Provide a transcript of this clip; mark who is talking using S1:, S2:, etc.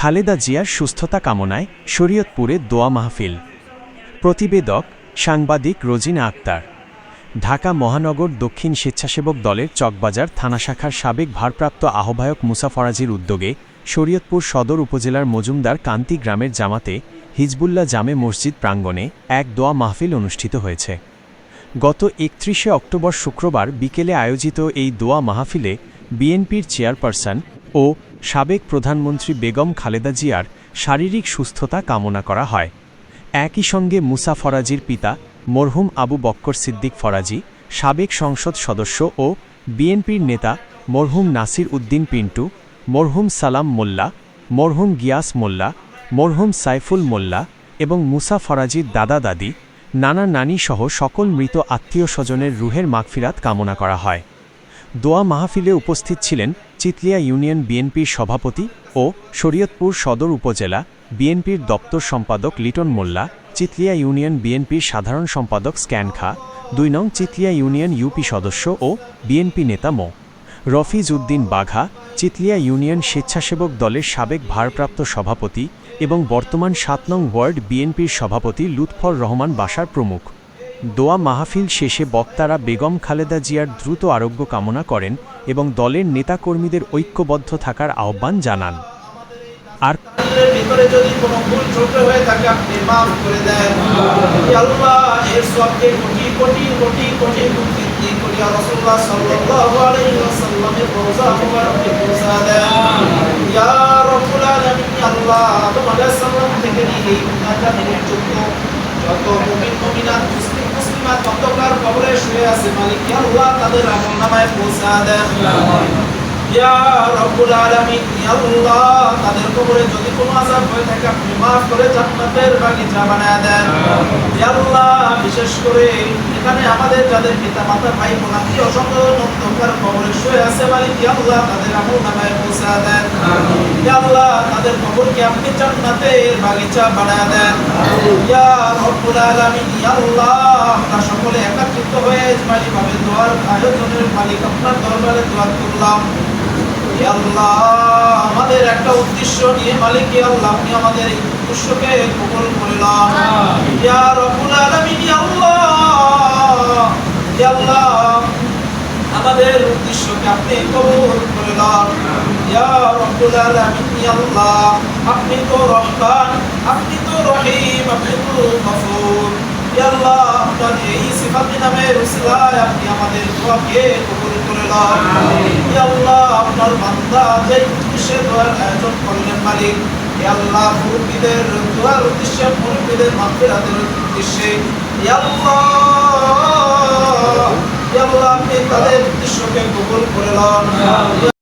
S1: খালেদা জিয়ার সুস্থতা কামনায় শরীয়তপুরে দোয়া মাহফিল। প্রতিবেদক সাংবাদিক রোজিনা আক্তার। ঢাকা মহানগর দক্ষিণ স্বেচ্ছাসেবক দলের চকবাজার থানা শাখার সাবেক ভারপ্রাপ্ত আহ্বায়ক মুসা ফরাজির উদ্যোগে শরীয়তপুর সদর উপজেলার মজুমদার কান্তি গ্রামের জামাতে হিজবুল্লাহ জামে মসজিদ প্রাঙ্গণে এক দোয়া মাহফিল অনুষ্ঠিত হয়েছে। গত ৩১ অক্টোবর শুক্রবার বিকেলে আয়োজিত এই দোয়া মাহফিলে বিএনপির চেয়ারপারসন ও সাবেক প্রধানমন্ত্রী বেগম খালেদা জিয়ার শারীরিক সুস্থতা কামনা করা হয়। একই সঙ্গে মুসা ফরাজির পিতা মরহুম আবু বক্কর সিদ্দিক ফরাজি, সাবেক সংসদ সদস্য ও বিএনপির নেতা মরহুম নাসির উদ্দিন পিন্টু, মরহুম সালাম মোল্লা, মরহুম গিয়াস মোল্লা, মরহুম সাইফুল মোল্লা এবং মুসা ফরাজির দাদা দাদি, নানা নানি সহ সকল মৃত আত্মীয় স্বজনের রুহের মাগফিরাত কামনা করা হয়। দোয়া মাহফিলে উপস্থিত ছিলেন চিতলিয়া ইউনিয়ন বিএনপির সভাপতি ও শরীয়তপুর সদর উপজেলা বিএনপির দপ্তর সম্পাদক লিটন মোল্লা, চিতলিয়া ইউনিয়ন বিএনপির সাধারণ সম্পাদক স্ক্যান খা, ২ নং চিতলিয়া ইউনিয়ন ইউপি সদস্য ও বিএনপি নেতা মো. রফিজ উদ্দিন বাঘা, চিতলিয়া ইউনিয়ন স্বেচ্ছাসেবক দলের সাবেক ভারপ্রাপ্ত সভাপতি এবং বর্তমান ৭ নং ওয়ার্ড বিএনপির সভাপতি লুৎফর রহমান বাশার প্রমুখ। দোয়া মাহফিল শেষে বক্তারা বেগম খালেদা জিয়ার দ্রুত আরোগ্য কামনা করেন এবং দলের নেতাকর্মীদের ঐক্যবদ্ধ থাকার আহ্বান জানান। আর
S2: ভিতরে যদি কোনো ভুল ছোট হয়ে থাকে আপনি মাফ করে দেন। আল্লাহ এর সবকে কোটি কোটি কোটি কোটি মুক্তি করিয়া রাসূলুল্লাহ সাল্লাল্লাহু আলাইহি ওয়াসাল্লামের রওজা মুবারকে পৌঁছা দেন। ইয়া রাব্বুল আলামিন, আল্লাহ আদম আলাইহিস সালাম থেকে নিয়ে উম্মাহটা নির্যুক্ত যত মুমিন মুমিনাত মুসলিমাত অন্ধকার কবরে শুয়ে আছে, মালিক আল্লাহ তাদের আমলনামায় পৌঁছা দেন। ইয়া রাব্বুল আলামিন, আল্লাহ তাদের কবরে যদি কোনো আযাব হয়ে থাকে আপনি মাফ করে জান্নাতের বাগিচা বানায়া দেন। ইয়া আল্লাহ, বিশেষ করে এখানে আমাদের যাদের পিতামাতা ভাই বোন আত্মীয় স্বজন অন্ধকার কবরে শুয়ে আছে, মালিক আল্লাহ তাদের আমলনামায় পৌঁছা দেন। ইয়া আল্লাহ তাদের কবরকে আপনি জান্নাতের বাগিচা বানায়া দেন। ইয়া রাব্বুল আলামিন, আল্লাহ আমরা সকলে একত্রিত হয়ে ইজমাইভাবে দোয়ার আয়োজনের মালিক আপনার দরবারে দোয়া করলাম। আল্লাহ আমাদের একটা উদ্দেশ্য নিয়ে মালিক আল্লাহ আপনি আমাদের এই উদ্দেশ্যকে কবুল করে নাও। ইয়া রাব্বুল আলামিন, আল্লাহ আমাদের উদ্দেশ্যকে আপনি কবুল করে নাও। ইয়া রাব্বুল আলামিন, আল্লাহ আপনি তো রহমান, আপনি তো রহিম, আপনি তো গফুর। ইয়া আল্লাহ আপনার এই সিফাতে নামের উসিলায় আপনি আমাদের দোয়াকে কবুল করে নাও। ইয়া আল্লাহ আপনার বান্দা যেই উদ্দেশ্যে দোয়ার আয়োজন করলেন মালিক, ইয়া আল্লাহ মুরিদদের দোয়ার উদ্দেশ্যে, মুরিদদের মাগফিরাতের উদ্দেশ্যে ইয়া আল্লাহ আপনি তাদের উদ্দেশ্যকে কবুল করে নাও।